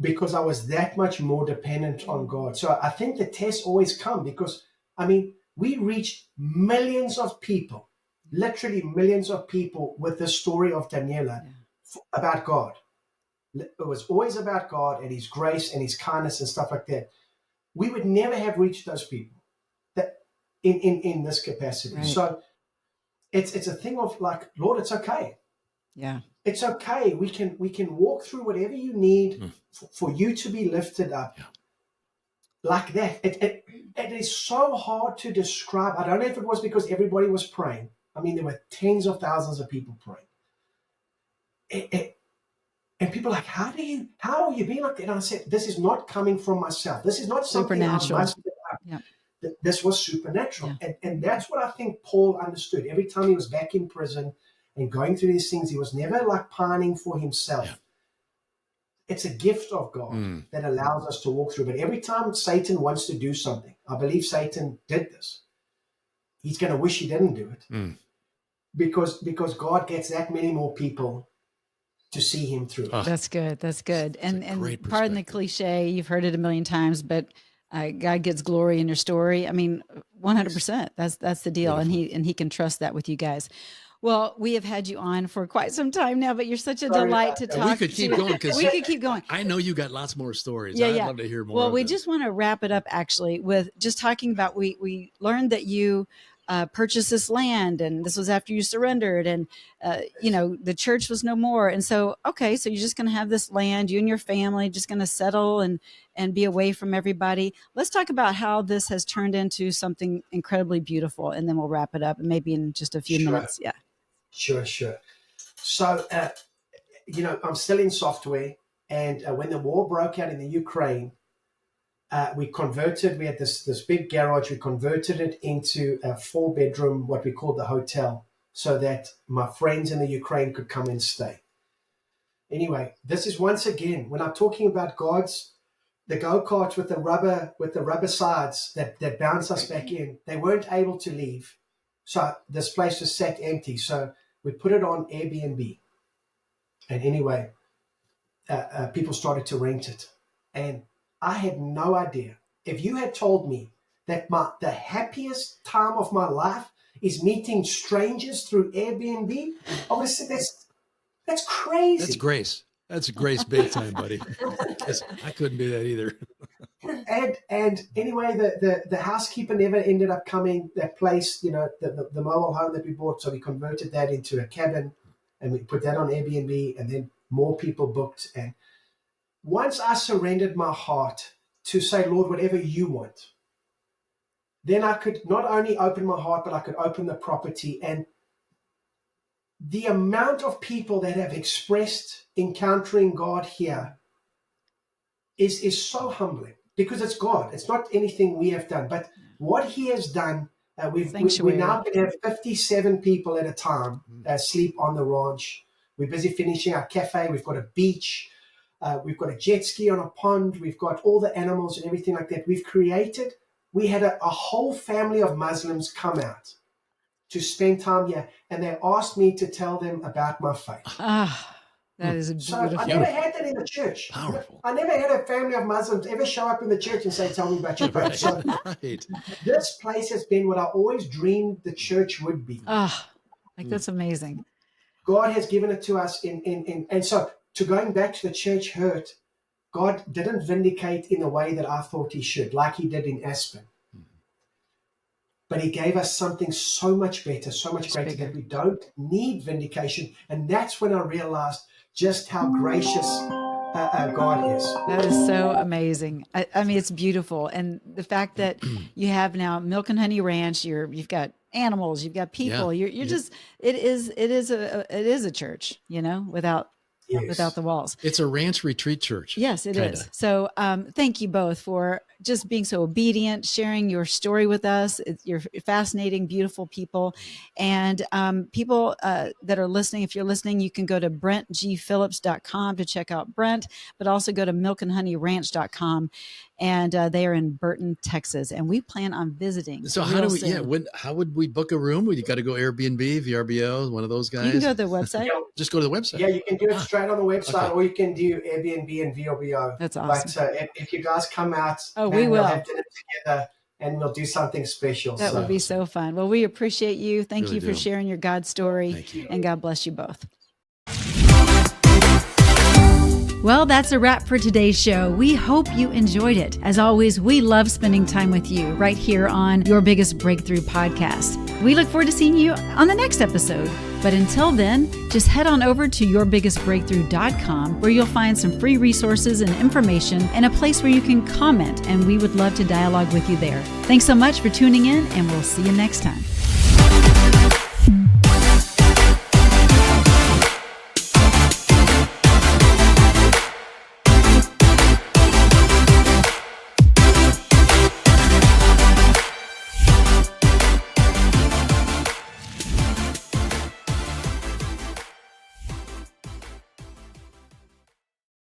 because I was that much more dependent on God. So I think the tests always come because, we reached millions of people, literally millions of people with the story of Daniella about God. It was always about God and His grace and His kindness and stuff like that. We would never have reached those people that in this capacity. Right. So it's a thing of like, Lord, it's okay. Yeah. It's okay. We can walk through whatever you need for you to be lifted up like that. It is so hard to describe. I don't know if it was because everybody was praying. There were tens of thousands of people praying. And people are like, how are you being like that? And I said, this is not coming from myself. This is not something supernatural. I must have done. This was supernatural. Yeah. And that's what I think Paul understood. Every time he was back in prison and going through these things, he was never like pining for himself. Yeah. It's a gift of God that allows us to walk through. But every time Satan wants to do something, I believe Satan did this. he's going to wish he didn't do it because God gets that many more people to see him through. That's good. That's good. And pardon the cliche, you've heard it a million times, but God gets glory in your story. I mean, 100%. That's the deal. Beautiful. And he can trust that with you guys. Well, we have had you on for quite some time now, but you're such a delight to talk. We could keep going because we could keep going. I know you got lots more stories. Yeah, I'd love to hear more. Well, we just want to wrap it up actually with just talking about we learned that you purchased this land, and this was after you surrendered, and the church was no more, and so so you're just going to have this land, you and your family just going to settle and be away from everybody. Let's talk about how this has turned into something incredibly beautiful, and then we'll wrap it up, and maybe in just a few minutes. Yeah. Sure. So, I'm still in software, and when the war broke out in the Ukraine, we had this big garage. We converted it into a 4-bedroom, what we called the hotel, so that my friends in the Ukraine could come and stay. Anyway, this is once again, when I'm talking about the go-karts with the rubber sides that bounce us back in, they weren't able to leave. So this place was sat empty. So we put it on Airbnb. And anyway, people started to rent it. And I had no idea. If you had told me that the happiest time of my life is meeting strangers through Airbnb, I would have said that's crazy. That's grace. That's grace big time, buddy. I couldn't do that either. And anyway, the housekeeper never ended up coming. That place, the mobile home that we bought, so we converted that into a cabin, and we put that on Airbnb, and then more people booked. And once I surrendered my heart to say, Lord, whatever you want, then I could not only open my heart, but I could open the property. And the amount of people that have expressed encountering God here is so humbling, because it's God. It's not anything we have done, but what he has done. We now can have 57 people at a time sleep on the ranch. We're busy finishing our cafe. We've got a beach. We've got a jet ski on a pond. We've got all the animals and everything like that. We had a whole family of Muslims come out to spend time here, and they asked me to tell them about my faith. That is beautiful. So I never had that in the church. Powerful. I never had a family of Muslims ever show up in the church and say, tell me about your faith. So this place has been what I always dreamed the church would be. That's amazing. God has given it to us and so to going back to the church hurt, God didn't vindicate in the way that I thought he should, like he did in Aspen. But he gave us something so much better, so much greater, that we don't need vindication. And that's when I realized just how gracious God is. That is so amazing. I mean, it's beautiful. And the fact that you have now Milk and Honey Ranch, you've got animals, you've got people, you're just, it is a church, without the walls. It's a ranch retreat church. Yes, it is. So thank you both for just being so obedient, sharing your story with us. You're fascinating, beautiful people. And people that are listening, if you're listening, you can go to brentgphillips.com to check out Brent, but also go to milkandhoneyranch.com. And they are in Burton, Texas, and we plan on visiting. So how would we book a room? You got to go Airbnb, VRBO, one of those guys. You can go to the website. Just go to the website. Yeah, you can do it straight on the website, or you can do Airbnb and VRBO. That's awesome. But if you guys come out, we will. We'll have dinner together, and we'll do something special. That would be so fun. Well, we appreciate you. Thank you for sharing your God story. Thank you. And God bless you both. Well, that's a wrap for today's show. We hope you enjoyed it. As always, we love spending time with you right here on Your Biggest Breakthrough podcast. We look forward to seeing you on the next episode. But until then, just head on over to yourbiggestbreakthrough.com, where you'll find some free resources and information and a place where you can comment, and we would love to dialogue with you there. Thanks so much for tuning in, and we'll see you next time.